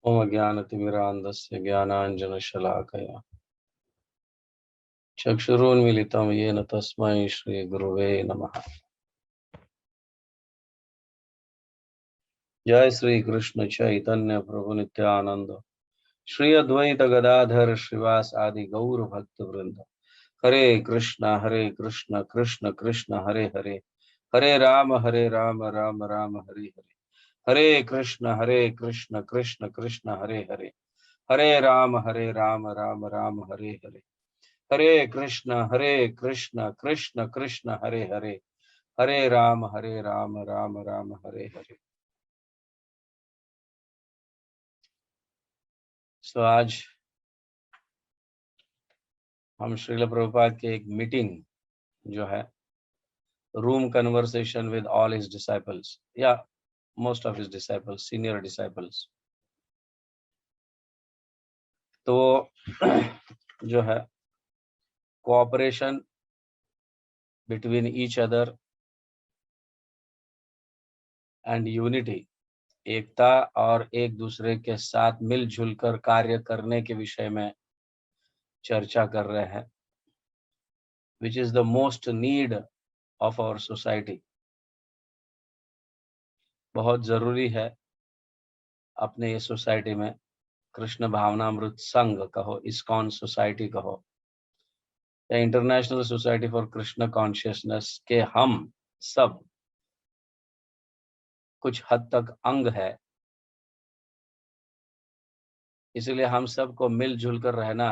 ओम ज्ञानतिमिरान्धस्य ज्ञानाञ्जनशलाकया चक्षुरुन्मीलितं येन तस्मै श्रीगुरुवे नमः। जय श्री कृष्ण चैतन्य प्रभु नित्यानंद श्री अद्वैत गदाधर श्रीवास आदि गौर भक्त वृंद। हरे कृष्ण कृष्ण कृष्ण हरे हरे, हरे राम राम राम हरे हरे। हरे कृष्ण कृष्ण कृष्ण हरे हरे, हरे राम राम राम हरे हरे। हरे कृष्ण कृष्ण कृष्ण हरे हरे, हरे राम राम राम हरे हरे। सो आज हम श्रील प्रभुपाद के एक मीटिंग जो है, room conversation with all his disciples या most of his disciples, senior disciples, तो जो है cooperation between each other and unity, एकता और एक दूसरे के साथ मिलजुल कर कार्य करने के विषय में चर्चा कर रहे हैं, which is the most need of our society. बहुत जरूरी है अपने ये सोसाइटी में कृष्ण भावनामृत संघ कहो, इस्कॉन सोसाइटी कहो या international society for Krishna consciousness के हम सब कुछ हद तक अंग है। इसलिए हम सबको मिलजुल कर रहना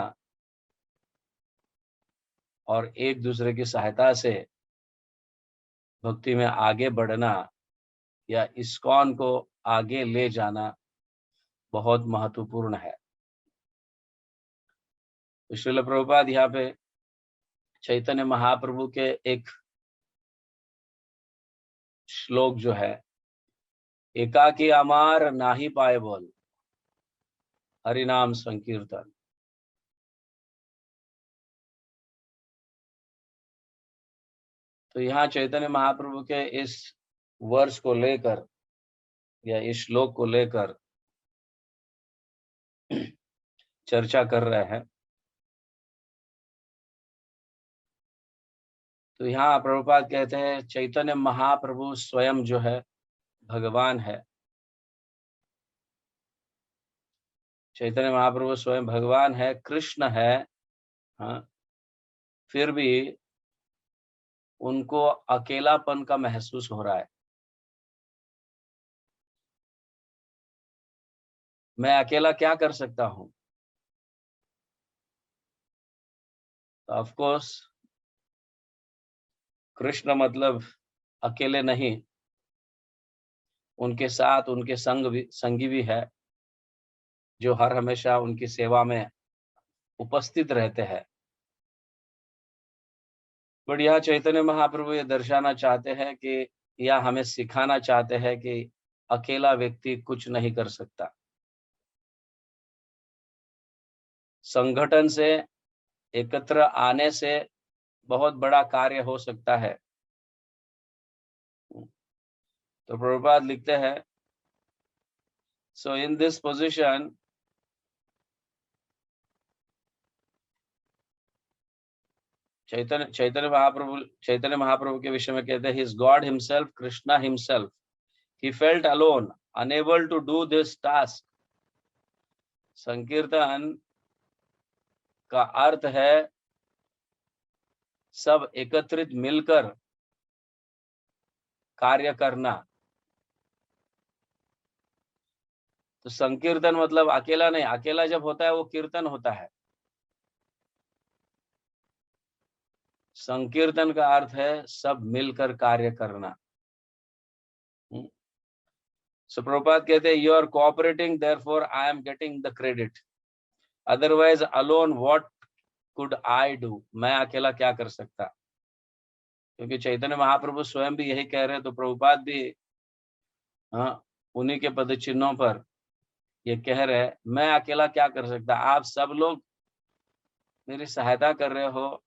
और एक दूसरे की सहायता से भक्ति में आगे बढ़ना या इस्कॉन को आगे ले जाना बहुत महत्वपूर्ण है। तो श्रील प्रभुपाद यहाँ पे चैतन्य महाप्रभु के एक श्लोक जो है, एकाकी अमार नाही पाए बोल हरिनाम संकीर्तन, तो यहाँ चैतन्य महाप्रभु के इस वर्ष को लेकर या इस श्लोक को लेकर चर्चा कर रहे हैं। तो यहाँ प्रभुपाद कहते हैं चैतन्य महाप्रभु स्वयं जो है भगवान है। चैतन्य महाप्रभु स्वयं भगवान है, कृष्ण है। हाँ, फिर भी उनको अकेलापन का महसूस हो रहा है। मैं अकेला क्या कर सकता हूं? तो ऑफ कोर्स कृष्ण मतलब अकेले नहीं, उनके साथ उनके संगी भी है जो हर हमेशा उनकी सेवा में उपस्थित रहते हैं। बट यह चैतन्य महाप्रभु ये दर्शाना चाहते हैं कि या हमें सिखाना चाहते हैं कि अकेला व्यक्ति कुछ नहीं कर सकता। संगठन से, एकत्र आने से बहुत बड़ा कार्य हो सकता है। तो प्रभुपाद लिखते हैं, सो in this position Chaitanya Mahaprabhu के विषय में कहते हैं, he is God himself, Krishna himself, he felt alone unable to do this task. संकीर्तन का अर्थ है सब एकत्रित मिलकर कार्य करना। तो संकीर्तन मतलब अकेला नहीं, अकेला जब होता है वो कीर्तन होता है। संकीर्तन का अर्थ है सब मिलकर कार्य करना। सो प्रभुपाद कहते हैं, you are cooperating, therefore I am getting the credit, otherwise alone what could I do, मैं अकेला क्या कर सकता। क्योंकि चैतन्य महाप्रभु स्वयं भी यही कह रहे हैं, तो प्रभुपाद भी हाँ उन्हीं के पद चिन्हों पर ये कह रहे हैं, मैं अकेला क्या कर सकता, आप सब लोग मेरी सहायता कर रहे हो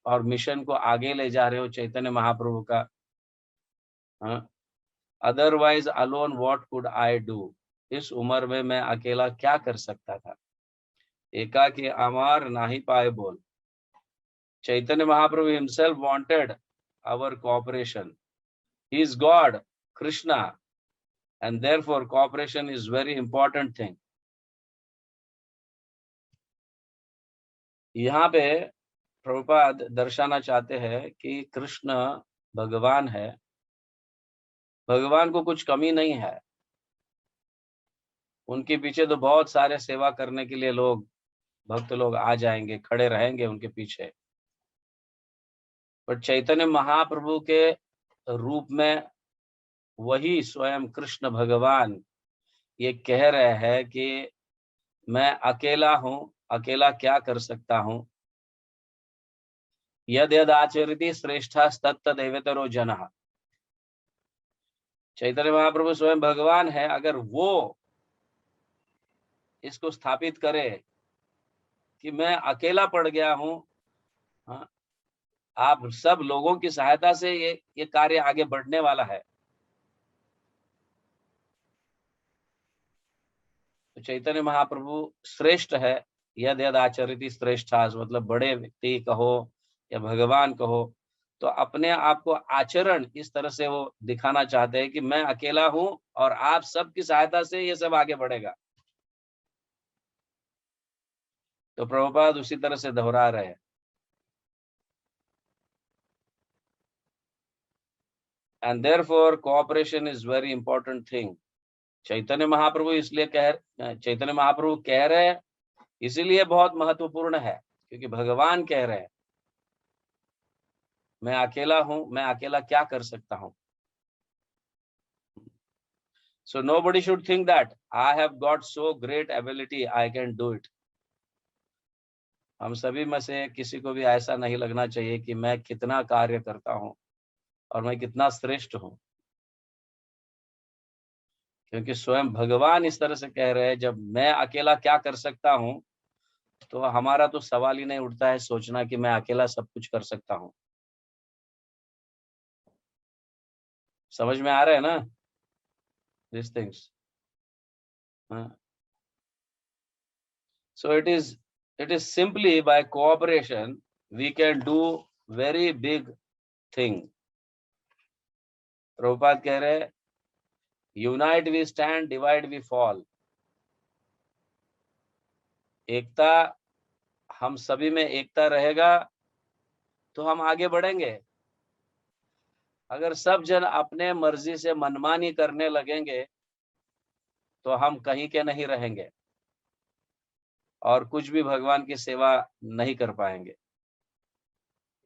और मिशन को आगे ले जा रहे हो चैतन्य महाप्रभु का। हाँ, otherwise alone what could I do, इस उम्र में मैं अकेला क्या कर सकता था। एकाकी अमार नाही पाए बोल। Chaitanya Mahaprabhu himself wanted our cooperation. He is God, Krishna, and therefore cooperation is very important thing. यहाँ पे प्रभुपाद दर्शाना चाहते हैं कि कृष्ण भगवान है, भगवान को कुछ कमी नहीं है। उनके पीछे तो बहुत सारे सेवा करने के लिए लोग, भक्त लोग आ जाएंगे, खड़े रहेंगे उनके पीछे। पर चैतन्य महाप्रभु के रूप में वही स्वयं कृष्ण भगवान ये कह रहे हैं कि मैं अकेला हूं, अकेला क्या कर सकता हूं। यद यद आचरति श्रेष्ठस्तत्तदेवेतरो जनः। चैतन्य महाप्रभु स्वयं भगवान है, अगर वो इसको स्थापित करे कि मैं अकेला पड़ गया हूं, हाँ, आप सब लोगों की सहायता से ये कार्य आगे बढ़ने वाला है। तो चैतन्य महाप्रभु श्रेष्ठ है। यद यद आचरति श्रेष्ठास, मतलब बड़े व्यक्ति कहो या भगवान कहो, तो अपने आप को आचरण इस तरह से वो दिखाना चाहते हैं कि मैं अकेला हूं और आप सबकी सहायता से ये सब आगे बढ़ेगा। तो प्रभुपाद उसी तरह से दोहरा रहे हैं। And therefore cooperation is very important thing. Chaitanya Mahaprabhu इसलिए चैतन्य महाप्रभु कह रहे हैं इसीलिए बहुत महत्वपूर्ण है, क्योंकि भगवान कह रहे हैं मैं अकेला हूं, मैं अकेला क्या कर सकता हूं। So nobody should think that I have got so great ability, I can do it. हम सभी में से किसी को भी ऐसा नहीं लगना चाहिए कि मैं कितना कार्य करता हूं और मैं कितना श्रेष्ठ हूं, क्योंकि स्वयं भगवान इस तरह से कह रहे हैं जब मैं अकेला क्या कर सकता हूं, तो हमारा तो सवाल ही नहीं उठता है सोचना कि मैं अकेला सब कुछ कर सकता हूं। समझ में आ रहा है ना these things? So it is simply by cooperation we can do very big thing. Prabhupada कह रहे unite we stand, divide we fall. एकता, हम सभी में एकता रहेगा तो हम आगे बढ़ेंगे। अगर सब जन अपने मर्जी से मनमानी करने लगेंगे तो हम कहीं के नहीं रहेंगे और कुछ भी भगवान की सेवा नहीं कर पाएंगे।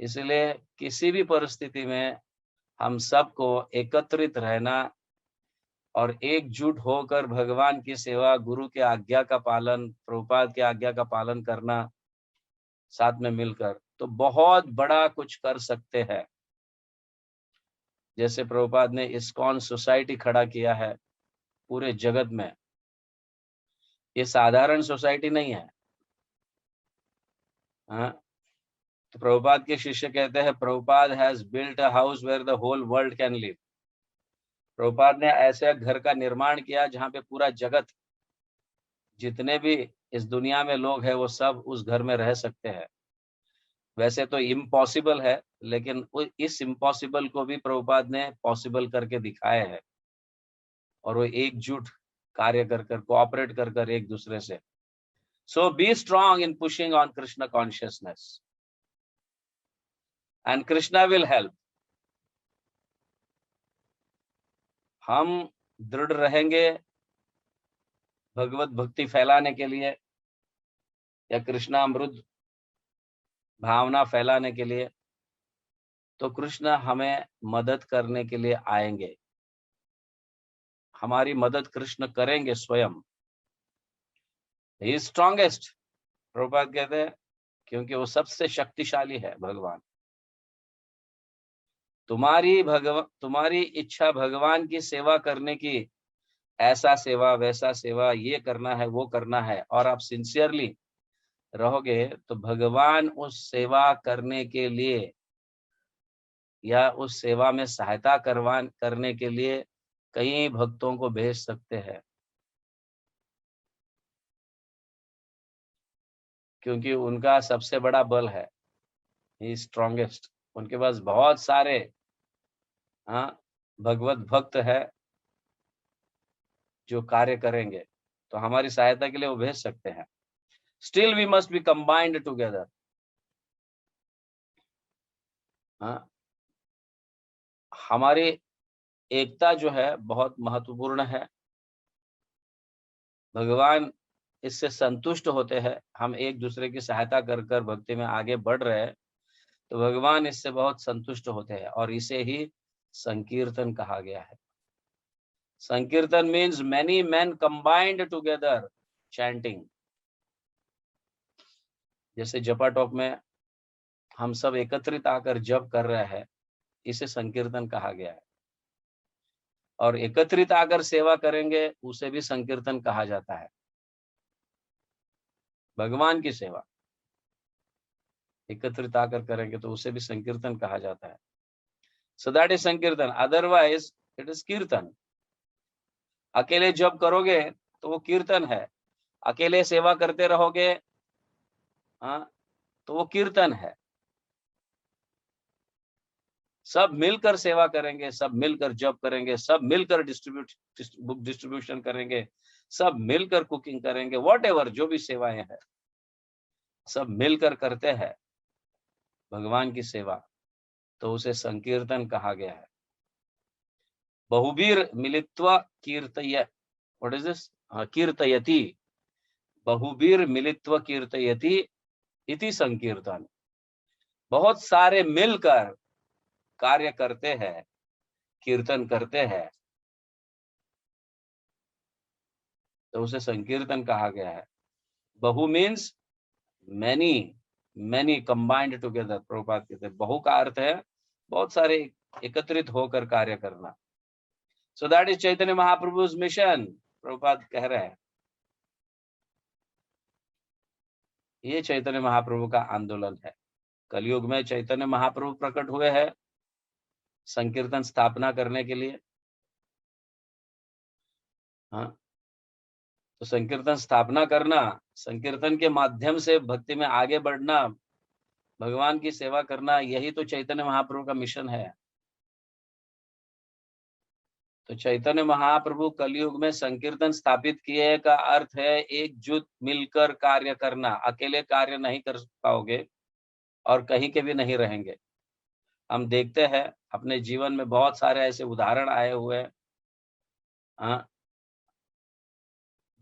इसलिए किसी भी परिस्थिति में हम सबको एकत्रित रहना और एकजुट होकर भगवान की सेवा, गुरु के आज्ञा का पालन, प्रभुपाद के आज्ञा का पालन करना, साथ में मिलकर तो बहुत बड़ा कुछ कर सकते हैं। जैसे प्रभुपाद ने इस्कॉन सोसाइटी खड़ा किया है पूरे जगत में, ये साधारण सोसाइटी नहीं है। हाँ, तो प्रभुपाद के शिष्य कहते हैं Prabhupada has built a house where the whole world can live. Prabhupada ने ऐसे घर का निर्माण किया जहां पे पूरा जगत, जितने भी इस दुनिया में लोग हैं वो सब उस घर में रह सकते हैं। वैसे तो इम्पॉसिबल है, लेकिन इस इम्पॉसिबल को भी प्रभुपाद ने पॉसिबल करके दिखाया है और वो एकजुट कार्य कर कोऑपरेट कर एक दूसरे से। So be strong in pushing on Krishna consciousness and Krishna will help. हम दृढ़ रहेंगे भगवत भक्ति फैलाने के लिए या कृष्णामृत भावना फैलाने के लिए, तो कृष्ण हमें मदद करने के लिए आएंगे। हमारी मदद कृष्ण करेंगे स्वयं। ही इज स्ट्रॉन्गेस्ट, प्रभुपाद कहते हैं, क्योंकि वो सबसे शक्तिशाली है भगवान। तुम्हारी इच्छा भगवान की सेवा करने की, ऐसा सेवा वैसा सेवा, ये करना है वो करना है, और आप सिंसियरली रहोगे तो भगवान उस सेवा करने के लिए या उस सेवा में सहायता करने के लिए कई भक्तों को भेज सकते हैं। क्योंकि उनका सबसे बड़ा बल है, ही स्ट्रॉन्गेस्ट। उनके पास बहुत सारे भगवत भक्त है जो कार्य करेंगे, तो हमारी सहायता के लिए वो भेज सकते हैं। Still we must be combined together. हमारी एकता जो है बहुत महत्वपूर्ण है। भगवान इससे संतुष्ट होते हैं, हम एक दूसरे की सहायता कर कर भक्ति में आगे बढ़ रहे हैं, तो भगवान इससे बहुत संतुष्ट होते हैं, और इसे ही संकीर्तन कहा गया है। संकीर्तन means many men combined together chanting. जैसे जपा टॉप में हम सब एकत्रित आकर जप कर रहे हैं, इसे संकीर्तन कहा गया है। और एकत्रित आकर सेवा करेंगे, उसे भी संकीर्तन कहा जाता है। भगवान की सेवा एकत्रित आकर करेंगे तो उसे भी संकीर्तन कहा जाता है। सो दैट इज संकीर्तन, अदरवाइज इट इज कीर्तन। अकेले जप करोगे तो वो कीर्तन है, अकेले सेवा करते रहोगे तो वो कीर्तन है। सब मिलकर सेवा करेंगे, सब मिलकर जप करेंगे, सब मिलकर डिस्ट्रीब्यूशन करेंगे, सब मिलकर कुकिंग करेंगे, व्हाटएवर जो भी सेवाएं हैं सब मिलकर करते हैं भगवान की सेवा, तो उसे संकीर्तन कहा गया है। बहुबीर मिलित्वा कीर्तय, व्हाट इज दिस? कीर्तयति, बहुबीर मिलित्वा कीर्तयति इति संकीर्तन। बहुत सारे मिलकर कार्य करते हैं, कीर्तन करते हैं, तो उसे संकीर्तन कहा गया है। बहु means many, many combined together. Prabhupada कहते हैं बहु का अर्थ है बहुत सारे एकत्रित होकर कार्य करना। So that is Chaitanya Mahaprabhu's mission. Prabhupada कह रहे हैं ये चैतन्य महाप्रभु का आंदोलन है। कलयुग में चैतन्य महाप्रभु प्रकट हुए हैं संकीर्तन स्थापना करने के लिए। तो संकीर्तन स्थापना करना, संकीर्तन के माध्यम से भक्ति में आगे बढ़ना, भगवान की सेवा करना, यही तो चैतन्य महाप्रभु का मिशन है। तो चैतन्य महाप्रभु कलयुग में संकीर्तन स्थापित किए का अर्थ है एकजुट मिलकर कार्य करना। अकेले कार्य नहीं कर पाओगे और कहीं के भी नहीं रहेंगे। हम देखते हैं अपने जीवन में बहुत सारे ऐसे उदाहरण आए हुए हैं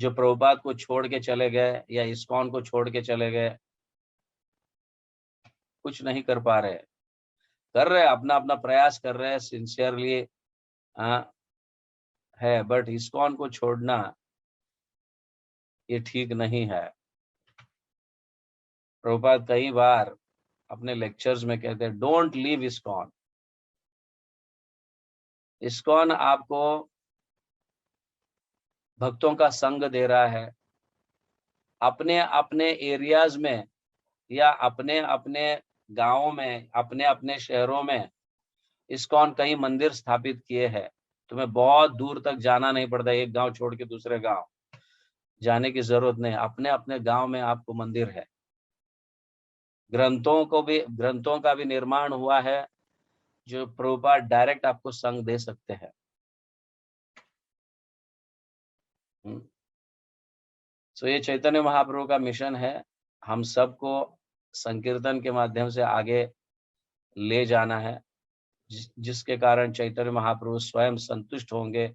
जो प्रभुपाद को छोड़ के चले गए या इस्कॉन को छोड़ के चले गए, कुछ नहीं कर पा रहे, कर रहे अपना अपना प्रयास कर रहे हैं सिंसियरली है, बट इस्कॉन को छोड़ना ये ठीक नहीं है। प्रभुपाद कई बार अपने लेक्चर्स में कहते हैं डोंट लीव इस्कॉन। इस्कॉन आपको भक्तों का संग दे रहा है। अपने अपने एरियाज में या अपने अपने गांवों में, अपने अपने शहरों में इस्कॉन कई मंदिर स्थापित किए हैं। तुम्हें बहुत दूर तक जाना नहीं पड़ता, एक गांव छोड़ के दूसरे गांव जाने की जरूरत नहीं, अपने अपने गांव में आपको मंदिर है। ग्रंथों का भी निर्माण हुआ है जो प्रभुपाद डायरेक्ट आपको संग दे सकते हैं। सो ये चैतन्य महाप्रभु का मिशन है, हम सबको संकीर्तन के माध्यम से आगे ले जाना है, जिसके कारण चैतन्य महाप्रभु स्वयं संतुष्ट होंगे,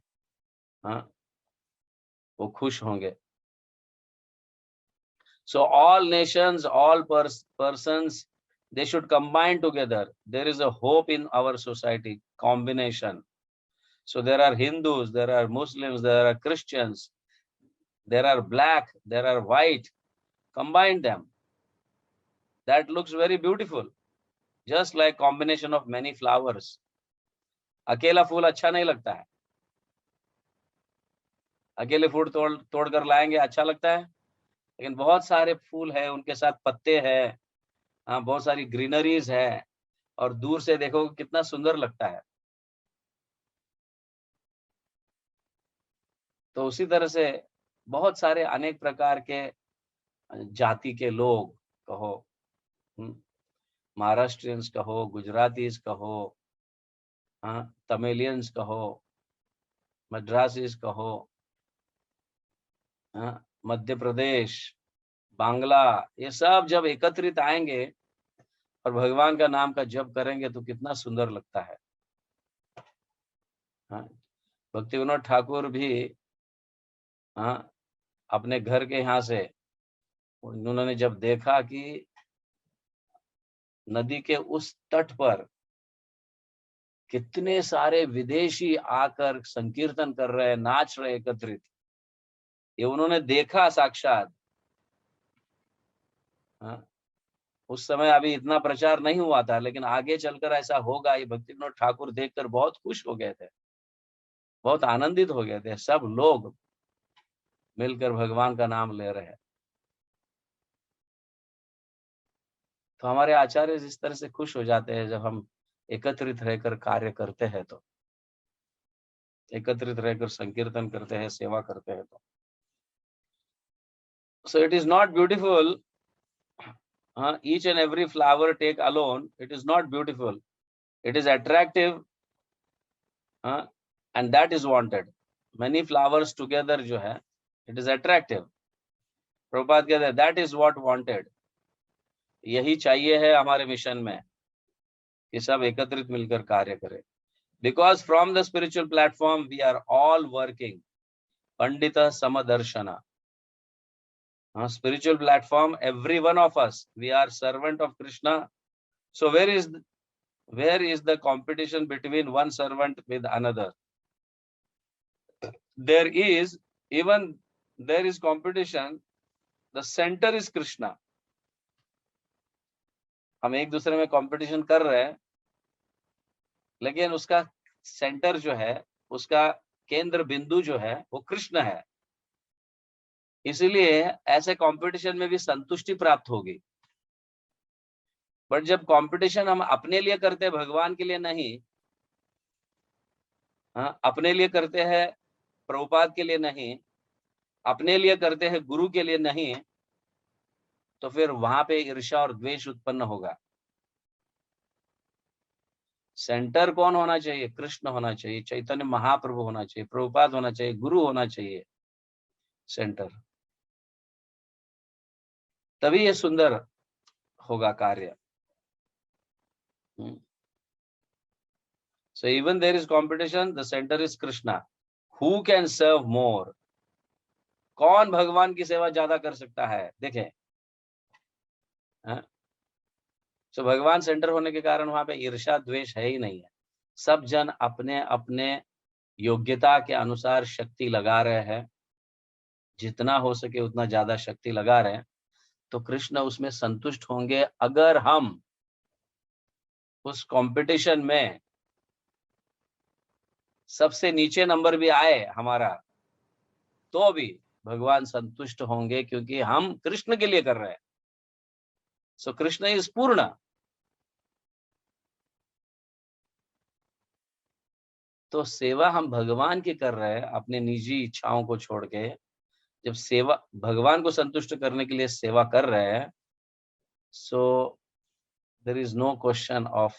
वो खुश होंगे। So all nations, all persons, they should combine together. There is a hope in our society, combination. So there are Hindus, there are Muslims, there are Christians, there are black, there are white. Combine them. That looks very beautiful. Just like combination of many flowers. अकेला फूल अच्छा नहीं लगता है, अकेले फूल तोड़ कर लाएंगे अच्छा लगता है, लेकिन बहुत सारे फूल है, उनके साथ पत्ते हैं, बहुत सारी ग्रीनरीज है, और दूर से देखो कितना सुंदर लगता है। तो उसी तरह से बहुत सारे अनेक प्रकार के जाति के लोग कहो, महाराष्ट्रियंस कहो, गुजरातीज कहो, तमिलियंस कहो, मद्रासीज कहो, मध्य प्रदेश, बांग्ला, ये सब जब एकत्रित आएंगे और भगवान का नाम का जप करेंगे तो कितना सुंदर लगता है। भक्ति विनोद ठाकुर भी अपने घर के यहाँ से उन्होंने जब देखा कि नदी के उस तट पर कितने सारे विदेशी आकर संकीर्तन कर रहे हैं, नाच रहे एकत्रित, ये उन्होंने देखा साक्षात। उस समय अभी इतना प्रचार नहीं हुआ था, लेकिन आगे चलकर ऐसा होगा, ये भक्ति विनोद ठाकुर देखकर बहुत खुश हो गए थे, बहुत आनंदित हो गए थे। सब लोग मिलकर भगवान का नाम ले रहे हैं। तो हमारे आचार्य जिस तरह से खुश हो जाते हैं जब हम एकत्रित रहकर कार्य करते हैं, तो एकत्रित रहकर संकीर्तन करते हैं, सेवा करते हैं। तो so it is not beautiful, each and every flower take alone, it is not beautiful, it is attractive, and that is wanted. Many flowers together जो है, it is attractive. प्रभुपाद कहते हैं that is what wanted. यही चाहिए है हमारे mission में कि सब एकत्रित मिलकर कार्य करें। Because from the spiritual platform we are all working Pandita Samadarshana. Spiritual platform, every one of us, we are servant of Krishna. So where is the competition between one servant with another? There is competition. The center is Krishna. हम एक दूसरे में competition कर रहे हैं, लेकिन उसका centre जो है, उसका केंद्र बिंदु जो है, वो कृष्ण है। इसलिए ऐसे कंपटीशन में भी संतुष्टि प्राप्त होगी। बट जब कंपटीशन हम अपने लिए करते हैं, भगवान के लिए नहीं, अपने लिए करते हैं, प्रभुपाद के लिए नहीं, अपने लिए करते हैं, गुरु के लिए नहीं, तो फिर वहां पे ईर्ष्या और द्वेष उत्पन्न होगा। सेंटर कौन होना चाहिए? कृष्ण होना चाहिए, चैतन्य महाप्रभु होना चाहिए, प्रभुपाद होना चाहिए, गुरु होना चाहिए सेंटर। तभी ये सुंदर होगा कार्य। So even there is competition, the center is Krishna. Who can serve more? कौन भगवान की सेवा ज्यादा कर सकता है? देखें, तो भगवान सेंटर होने के कारण वहां पे ईर्ष्या द्वेष है ही नहीं है। सब जन अपने अपने योग्यता के अनुसार शक्ति लगा रहे हैं, जितना हो सके उतना ज्यादा शक्ति लगा रहे हैं, तो कृष्ण उसमें संतुष्ट होंगे। अगर हम उस कंपटीशन में सबसे नीचे नंबर भी आए हमारा, तो भी भगवान संतुष्ट होंगे, क्योंकि हम कृष्ण के लिए कर रहे हैं। सो कृष्ण इज पूर्ण। तो सेवा हम भगवान की कर रहे हैं, अपने निजी इच्छाओं को छोड़ के। जब सेवा भगवान को संतुष्ट करने के लिए सेवा कर रहे हैं, so there is no question of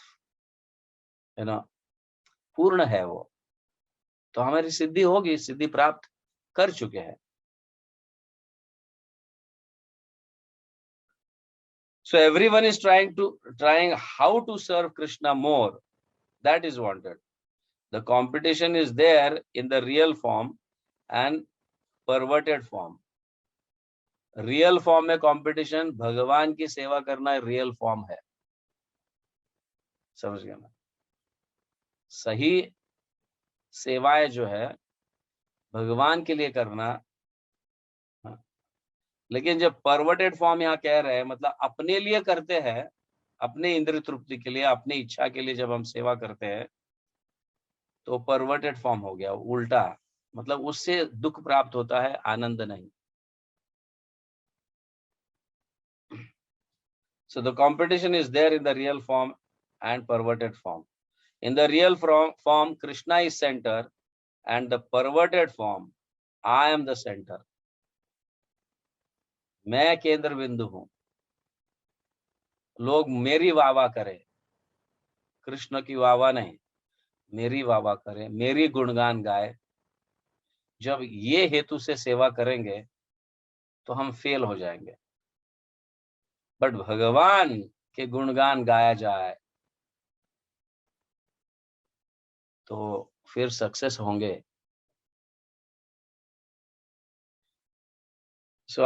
पूर्ण है वो, तो हमारी सिद्धि होगी, सिद्धि प्राप्त कर चुके हैं। So everyone is trying how to serve Krishna more. That is wanted. The competition is there in the real form and perverted form. Real form में कंपटीशन, भगवान की सेवा करना रियल फॉर्म है। समझ गया ना? सही सेवाएं जो है भगवान के लिए करना। लेकिन जब परवर्टेड फॉर्म यहाँ कह रहे हैं, मतलब अपने लिए करते हैं, अपने इंद्रिय तृप्ति के लिए, अपनी इच्छा के लिए जब हम सेवा करते हैं, तो परवर्टेड फॉर्म हो गया, उल्टा। मतलब उससे दुख प्राप्त होता है, आनंद नहीं। So the competition is there in the real form and perverted form. In the real form, Krishna is center, and the perverted form, I am the center. मैं केंद्र बिंदु हूं, लोग मेरी वाह करें, कृष्ण की वाह नहीं, मेरी वाह करें, मेरी गुणगान गाए। जब ये हेतु से सेवा करेंगे तो हम फेल हो जाएंगे, बट भगवान के गुणगान गाया जाए तो फिर सक्सेस होंगे। So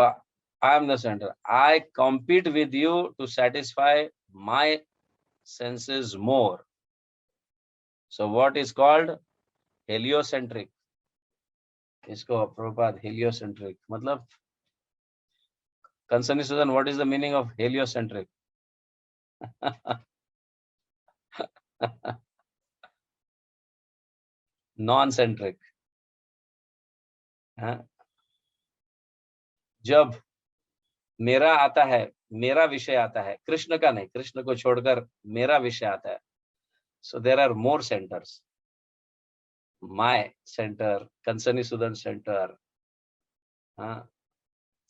I am the center. I compete with you to satisfy my senses more. So what is called heliocentric? इसको प्रभुपाद heliocentric मतलब Concerning Susan, what is the meaning of heliocentric? Non-centric. हाँ? जब मेरा आता है, मेरा विषय आता है, कृष्ण का नहीं, कृष्ण को छोड़कर मेरा विषय आता है, so there are more centers. My center, Kansani Sudan center,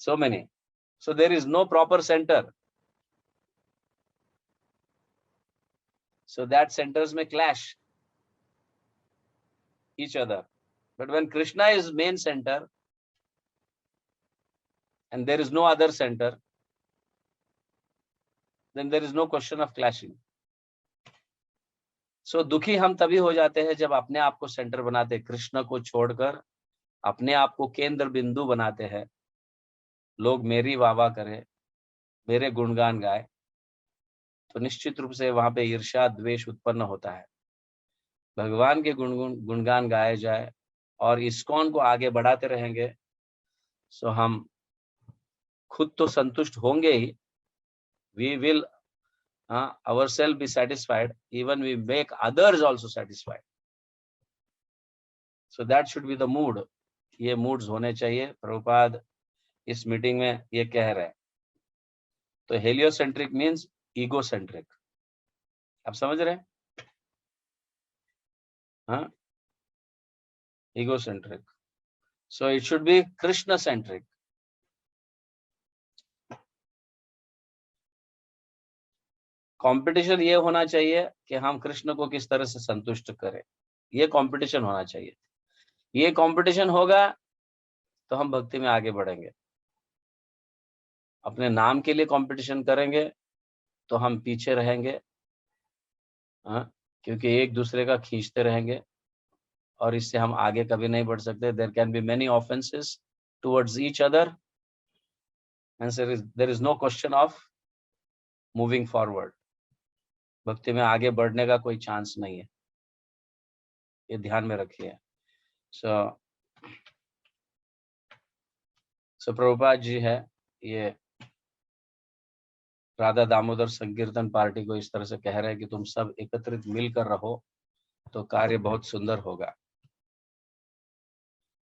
so many. So there is no proper center. So that centers may clash each other. But when Krishna is main center and there is no other center, then there is no question of clashing. So दुखी हम तभी हो जाते हैं जब अपने आप को सेंटर बनाते हैं, कृष्ण को छोड़कर अपने आप को केंद्र बिंदु बनाते हैं। लोग मेरी वाह करें, मेरे गुणगान गाए, तो निश्चित रूप से वहां पे ईर्ष्या द्वेष उत्पन्न होता है। भगवान के गुणगान गाए जाए और इस्कॉन को आगे बढ़ाते रहेंगे, सो हम खुद तो संतुष्ट होंगे ही, we will ourselves be satisfied, even we make others also satisfied. So that should be the mood. ये moods होने चाहिए। प्रभुपाद इस मीटिंग में ये कह रहे हैं। तो heliocentric means egocentric. आप समझ रहे हैं? हाँ, egocentric. So it should be Krishna centric. Competition ये होना चाहिए कि हम कृष्ण को किस तरह से संतुष्ट करें, ये कंपटीशन होना चाहिए। ये कंपटीशन होगा तो हम भक्ति में आगे बढ़ेंगे। अपने नाम के लिए कंपटीशन करेंगे तो हम पीछे रहेंगे, क्योंकि एक दूसरे का खींचते रहेंगे और इससे हम आगे कभी नहीं बढ़ सकते। There can be many offences towards each other and there is no question of moving forward. भक्ति में आगे बढ़ने का कोई चांस नहीं है, ये ध्यान में रखिए। सो प्रभुपाद जी है, ये राधा दामोदर संकीर्तन पार्टी को इस तरह से कह रहे हैं कि तुम सब एकत्रित मिलकर रहो तो कार्य बहुत सुंदर होगा।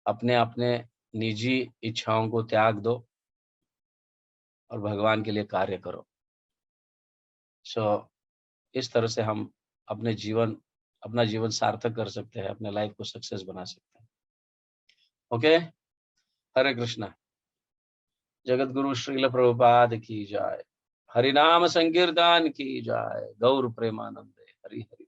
अपने अपने निजी इच्छाओं को त्याग दो और भगवान के लिए कार्य करो। सो इस तरह से हम अपना जीवन सार्थक कर सकते हैं, अपने लाइफ को सक्सेस बना सकते हैं। ओके, हरे कृष्णा। जगत गुरु श्रील प्रभुपाद की जाए, हरिनाम संकीर्तन की जाए, गौर प्रेमानंदे, हरि हरि।